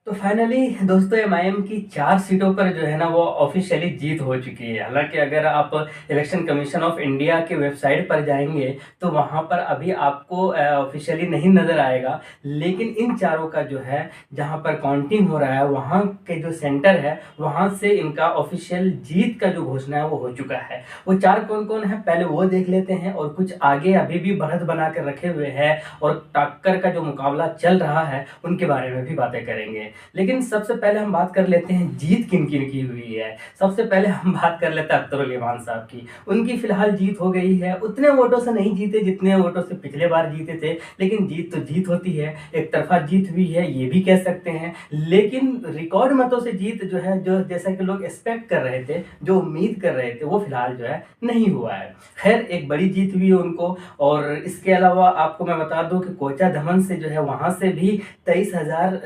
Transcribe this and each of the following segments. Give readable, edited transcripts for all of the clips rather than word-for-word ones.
तो फाइनली दोस्तों एमआईएम की 4 सीटों पर जो है ना वो ऑफिशियली जीत हो चुकी है। हालांकि अगर आप इलेक्शन कमीशन ऑफ इंडिया के वेबसाइट पर जाएंगे तो वहां पर अभी आपको ऑफिशियली नहीं नजर आएगा, लेकिन इन चारों का जो है जहां पर काउंटिंग हो रहा है वहां के जो सेंटर है वहां से इनका ऑफिशियल जीत का जो घोषणा है वो हो चुका है। वो चार कौन कौन है पहले वो देख लेते हैं, और कुछ आगे अभी भी बढ़त बना कर रखे हुए हैं और टक्कर का जो मुकाबला चल रहा है उनके बारे में भी बातें करेंगे। लेकिन सबसे पहले हम बात कर लेते हैं जीत किन किन की हुई है। सबसे पहले हम बात कर लेते हैं अख्तर उल इमान साहब की। उनकी फिलहाल जीत हो गई है, उतने वोटों से नहीं जीते जितने वोटों से पिछले बार जीते थे, लेकिन जीत तो जीत होती है, एक तरफा जीत हुई है ये भी कह सकते हैं। लेकिन रिकॉर्ड मतों से जीत जो है, जो जैसा कि लोग एक्सपेक्ट कर रहे थे, जो उम्मीद कर रहे थे, वो फिलहाल जो है नहीं हुआ है। खैर एक बड़ी जीत हुई है उनको। और इसके अलावा आपको मैं बता दूं कि कोचा धमन से जो है वहां से भी 23,000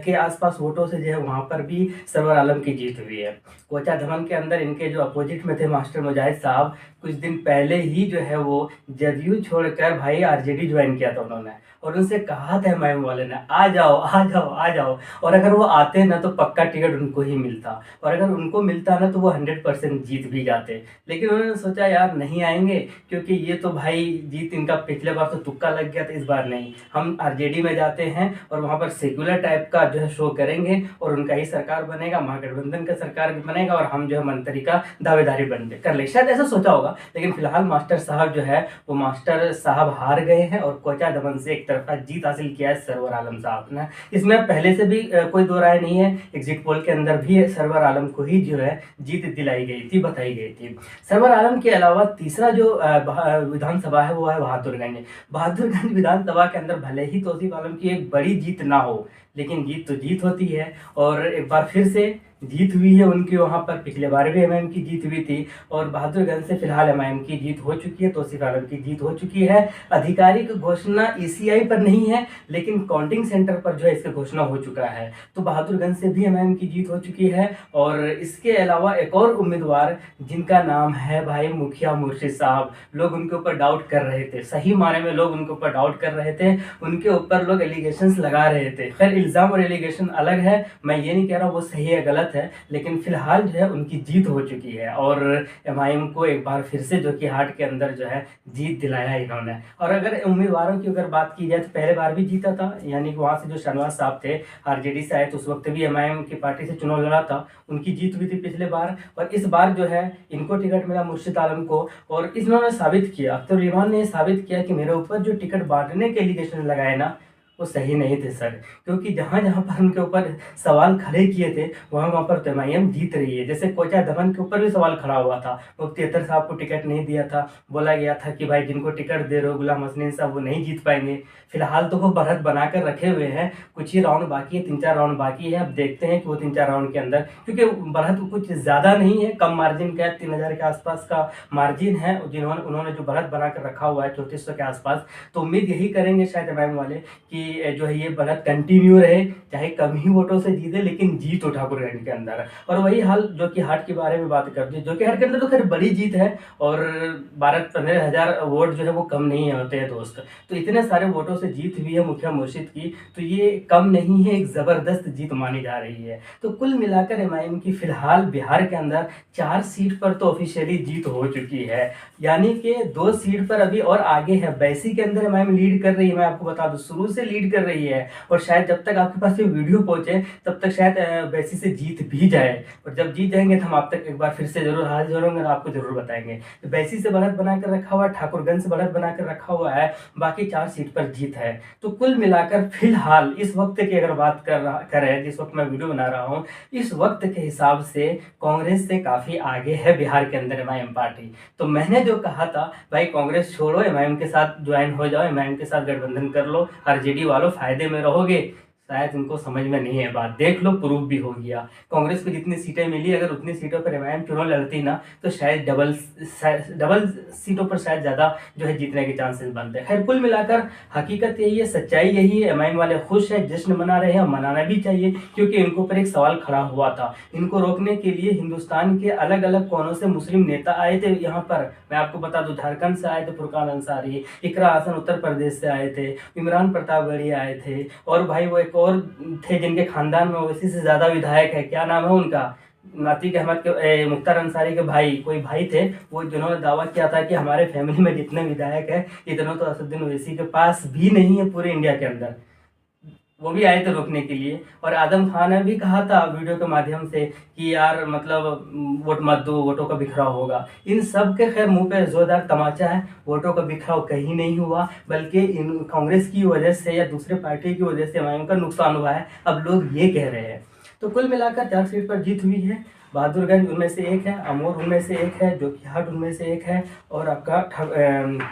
के आसपास वोटों से जो है वहां पर भी सरवर आलम की जीत हुई है। कोचा धमन के अंदर इनके जो अपोजिट में थे मास्टर मुजाहिद साहब, कुछ दिन पहले ही जो है वो जदयू छोड़कर भाई आरजेडी ज्वाइन किया था उन्होंने, और उनसे कहा था मैम वाले ने आ जाओ आ जाओ आ जाओ, और अगर वो आते ना तो पक्का टिकट उनको ही मिलता, और अगर उनको मिलता ना तो वो 100% जीत भी जाते। लेकिन उन्होंने सोचा यार नहीं आएंगे, क्योंकि ये तो भाई जीत इनका पिछले बार तो तुक्का लग गया था, इस बार नहीं, हम आरजेडी में जाते हैं और वहां पर सेक्युलर टाइप का जो है शो करेंगे और उनका ही सरकार बनेगा, महागठबंधन का सरकार भी बनेगा और हम जो है मंत्री का दावेदारी बन कर ले, शायद ऐसा सोचा होगा। लेकिन फिलहाल मास्टर साहब जो है वो मास्टर साहब हार गए हैं और कोचा दमन से एक तरफा जीत हासिल किया है सरवर आलम साहब ने। इसमें पहले से भी कोई दो राय नहीं है, एग्जिट पोल के अंदर भी सरवर आलम को ही जो है जीत दिलाई गई थी, बताई गई थी। सरवर आलम के अलावा तीसरा जो विधानसभा है वो है बहादुरगंज। बहादुरगंज विधानसभा के अंदर भले ही तौसीफ आलम की एक बड़ी जीत ना हो, लेकिन जीत तो जीत होती है, और एक बार फिर से जीत हुई है उनकी वहां पर। पिछले बार भी एमआईएम की जीत हुई थी, और बहादुरगंज से फिलहाल एमआईएम की जीत हो चुकी है, तौसीफ आलम की जीत हो चुकी है। आधिकारिक घोषणा ईसीआई पर नहीं है, लेकिन काउंटिंग सेंटर पर जो है इसका घोषणा हो चुका है। तो बहादुरगंज से भी एमआईएम की जीत हो चुकी है। और इसके अलावा एक और उम्मीदवार जिनका नाम है भाई मुखिया मुर्शिद साहब, लोग उनके ऊपर डाउट कर रहे थे, सही माने में लोग उनके ऊपर डाउट कर रहे थे, उनके ऊपर लोग एलिगेशंस लगा रहे थे। खैर इल्जाम और एलिगेशन अलग है, मैं ये नहीं कह रहा हूँ वो सही है गलत है, लेकिन फिलहाल जो है उनकी जीत हो चुकी है और एमआईएम को एक बार फिर से जो कि हार्ट के अंदर जो है जीत दिलाया इन्होंने। और अगर उम्मीदवारों की अगर बात की जाए तो पहले बार भी जीता था, यानी कि वहां से जो शहनवाज साहब थे आरजेडी से आए, तो उस वक्त भी एमआईएम की पार्टी से चुनाव लड़ा था, उनकी जीत हुई थी पिछले बार। और इस बार जो है इनको टिकट मिला मुर्शिद आलम को, और इन्होंने साबित किया, अख्तर इमाम ने साबित किया कि मेरे ऊपर जो टिकट बांटने के एलिगेशन लगाए ना वो सही नहीं थे सर, क्योंकि जहां जहां पर उनके ऊपर सवाल खड़े किए थे वहां वहां पर एमआईएम जीत रही है। जैसे कोचा दमन के ऊपर भी सवाल खड़ा हुआ था, मुफ्ती अतर साहब को टिकट नहीं दिया था, बोला गया था कि भाई जिनको टिकट दे रहे हो गुलाम हसनैन साहब वो नहीं जीत पाएंगे। फिलहाल तो वो बढ़त बनाकर रखे हुए हैं, कुछ ही राउंड बाकी है, 3-4 राउंड बाकी है। अब देखते हैं कि वो 3-4 राउंड के अंदर, क्योंकि बढ़त कुछ ज्यादा नहीं है, कम मार्जिन का है, 3,000 के आसपास का मार्जिन है जिन्होंने उन्होंने जो बढ़त बनाकर रखा हुआ है 3400 के आसपास। तो उम्मीद यही करेंगे शायद एमआईएम वाले कि जो है ये बढ़त कंटिन्यू रहे, चाहे कम ही वोटों से जीते लेकिन जीत हो ठाकुरगंज के अंदर। और वही हाल जो कि हाट के बारे में बात करते हैं, जो कि हाट के अंदर तो खैर बड़ी जीत है, और 12-15 हजार वोट जो है वो कम नहीं होते हैं दोस्त। तो इतने सारे वोटों से जीत हुई है मुखिया मुर्शिद की, तो ये कम नहीं है, एक जबरदस्त जीत मानी जा रही है। तो कुल मिलाकर एमआईएम की फिलहाल बिहार के अंदर 4 सीट पर तो ऑफिशियली जीत हो चुकी है, यानी कि 2 सीट पर अभी और आगे है। बैसी के अंदर एमआईएम लीड कर रही है, मैं आपको बता दूं शुरू से लीड कर रही है, और शायद जब तक आपके पास ये वीडियो पहुंचे तब तक शायद बैसी से जीत भी जाए, और जब जीत जाएंगे तो हम आप तक एक बार फिर से जरूर हाजिर होंगे और आपको जरूर बताएंगे। तो बैसी से बढ़त बनाकर रखा हुआ है, ठाकुरगंज से बढ़त बनाकर रखा हुआ है, बाकी 4 सीट पर जीत है। तो कुल मिलाकर फिलहाल इस वक्त की अगर बात करें जिस वक्त मैं वीडियो बना रहा हूँ, इस वक्त के हिसाब से कांग्रेस से काफी आगे है बिहार के अंदर एमआईएम पार्टी। तो मैंने जो कहा था भाई कांग्रेस छोड़ो, एमआईएम के साथ ज्वाइन हो जाओ, एमआईएम के साथ गठबंधन कर लो, आरजेडी वालों फायदे में रहोगे, शायद उनको समझ में नहीं है बात। देख लो प्रूफ भी हो गया, कांग्रेस को जितनी सीटें मिली अगर उतनी सीटों पर एमआईएम चुनाव लड़ती ना तो शायद डबल डबल सीटों पर शायद ज्यादा जो है जीतने के चांसेस बनते हैं। खैर कुल मिलाकर हकीकत यही है, सच्चाई यही है, एमआईएम वाले खुश है, जश्न मना रहे हैं, मनाना भी चाहिए, क्योंकि इनके ऊपर एक सवाल खड़ा हुआ था। इनको रोकने के लिए हिंदुस्तान के अलग अलग कोनों से मुस्लिम नेता आए थे यहाँ पर। मैं आपको बता दूं झारखंड से आए थे फुरकान अंसारी, इकरा हसन उत्तर प्रदेश से आए थे, इमरान प्रतापगढ़ी आए थे, और भाई वो एक और थे जिनके खानदान में ओवैसी से ज़्यादा विधायक है, क्या नाम है उनका, नातिक अहमद के मुख्तार अंसारी के भाई, कोई भाई थे वो, जिन्होंने दावा किया था कि हमारे फैमिली में जितने विधायक है इतने तो असदुद्दीन ओवैसी के पास भी नहीं है पूरे इंडिया के अंदर। वो भी आए थे रोकने के लिए। और आदम खान ने भी कहा था वीडियो के माध्यम से कि यार मतलब वोट मत दो, वोटों का बिखराव होगा। इन सब के खैर मुंह पे जोरदार तमाचा है, वोटों का बिखराव कहीं नहीं हुआ, बल्कि इन कांग्रेस की वजह से या दूसरे पार्टी की वजह से एमआईएम का नुकसान हुआ है, अब लोग ये कह रहे हैं। तो कुल मिलाकर 4 सीट पर जीत हुई है। बहादुरगंज उनमें से एक है, अमोर उनमें से एक है, जोकीहाट उनमें से एक है, और आपका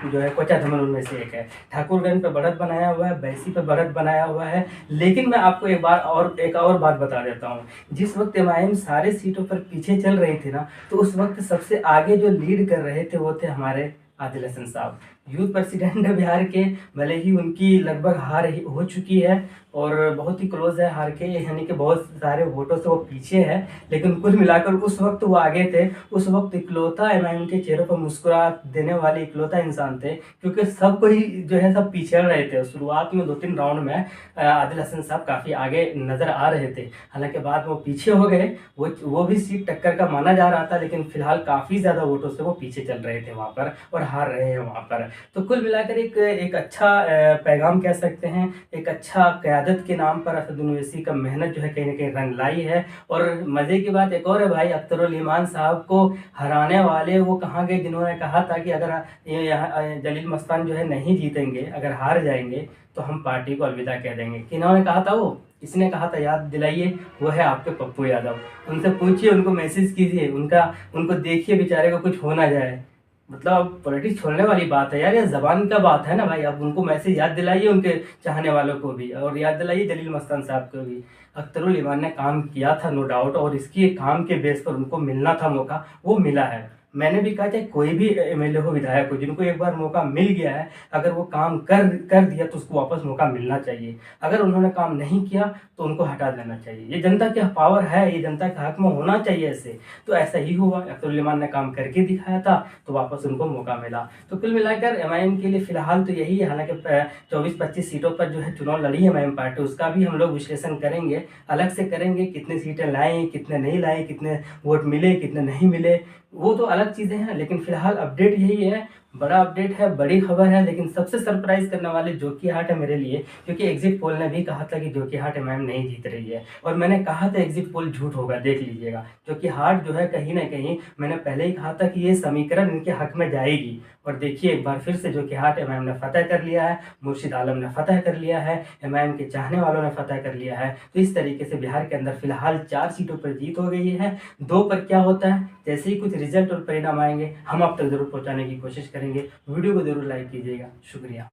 जो है कोचा धमन उनमें से एक है। ठाकुरगंज पे बढ़त बनाया हुआ है, बैसी पे बढ़त बनाया हुआ है। लेकिन मैं आपको एक और बात बता देता हूँ। जिस वक्त एमआईएम सारे सीटों पर पीछे चल रही थी ना, तो उस वक्त सबसे आगे जो लीड कर रहे थे वो थे हमारे आदिल हसन साहब, यूथ प्रेसिडेंट है बिहार के। भले ही उनकी लगभग हार हो चुकी है और बहुत ही क्लोज है हार के, यानी कि बहुत सारे वोटों से वो पीछे है, लेकिन कुल मिलाकर उस वक्त वो आगे थे। उस वक्त इकलौता एमआईएम के चेहरों पर मुस्कुराहट देने वाले इकलौता इंसान थे, क्योंकि सब कोई जो है सब पीछे रहे थे। शुरुआत में 2-3 राउंड में आदिल हसन साहब काफ़ी आगे नज़र आ रहे थे, हालांकि बाद में वो पीछे हो गए। वो भी सीट टक्कर का माना जा रहा था, लेकिन फिलहाल काफ़ी ज़्यादा वोटों से वो पीछे चल रहे थे वहाँ पर और हार रहे हैं वहाँ पर। तो कुल मिलाकर एक अच्छा पैगाम कह सकते हैं, एक अच्छा क़यादत के नाम पर असदुद्दीन ओवैसी का मेहनत जो है कहीं ना कहीं रंग लाई है। और मज़े की बात एक और है भाई, अख्तरुल ईमान साहब को हराने वाले वो कहाँ गए जिन्होंने कहा था कि अगर जलील मस्तान जो है नहीं जीतेंगे, अगर हार जाएंगे तो हम पार्टी को अलविदा कह देंगे। किन्होंने कहा था वो, इसने कहा था, याद दिलाइए, वो है आपके पप्पू यादव। उनसे पूछिए, उनको मैसेज कीजिए, उनको देखिए बेचारे को कुछ हो ना जाए। मतलब पॉलिटिक्स छोड़ने वाली बात है यार, ये जबान का बात है ना भाई। अब उनको मैसेज याद दिलाइए, उनके चाहने वालों को भी, और याद दिलाइए जलील मस्तान साहब को भी। अख्तरुल ईमान ने काम किया था नो डाउट, और इसकी काम के बेस पर उनको मिलना था मौका, वो मिला है। मैंने भी कहा, चाहे कोई भी एमएलए हो, विधायक हो, जिनको एक बार मौका मिल गया है, अगर वो काम कर दिया तो उसको वापस मौका मिलना चाहिए। अगर उन्होंने काम नहीं किया तो उनको हटा देना चाहिए। ये जनता का पावर है, ये जनता के हक में होना चाहिए ऐसे। तो ऐसा ही हुआ, अख्तरुल ईमान ने काम करके दिखाया था, तो वापस उनको मौका मिला। तो कुल मिलाकर एमआईएम के लिए फिलहाल तो यही है। हालांकि 24-25 सीटों पर जो है चुनाव लड़ी है एमआईएम पार्टी, उसका भी हम लोग विश्लेषण करेंगे, अलग से करेंगे, कितनी सीटें लाएँ, कितने नहीं लाएँ, कितने वोट मिले, कितने नहीं मिले, वो तो अलग चीज़ें हैं। लेकिन फिलहाल अपडेट यही है, बड़ा अपडेट है, बड़ी खबर है। लेकिन सबसे सरप्राइज करने वाले जोकीहाट है मेरे लिए, क्योंकि एग्जिट पोल ने भी कहा था कि जोकीहाट एमआईएम नहीं जीत रही है, और मैंने कहा था एग्जिट पोल झूठ होगा, देख लीजिएगा। जोकीहाट जो है कहीं ना कहीं, मैंने पहले ही कहा था कि ये समीकरण इनके हक में जाएगी, और देखिए एक बार फिर से जोकीहाट एमआईएम ने फतह कर लिया है, मुर्शिद आलम ने फतह कर लिया है, एमआईएम के चाहने वालों ने फतह कर लिया है। तो इस तरीके से बिहार के अंदर फिलहाल 4 सीटों पर जीत हो गई है। 2 पर क्या होता है, जैसे ही कुछ रिजल्ट और परिणाम आएंगे हम आप तक जरूर पहुंचाने की कोशिश करेंगे। वीडियो को जरूर लाइक कीजिएगा। शुक्रिया।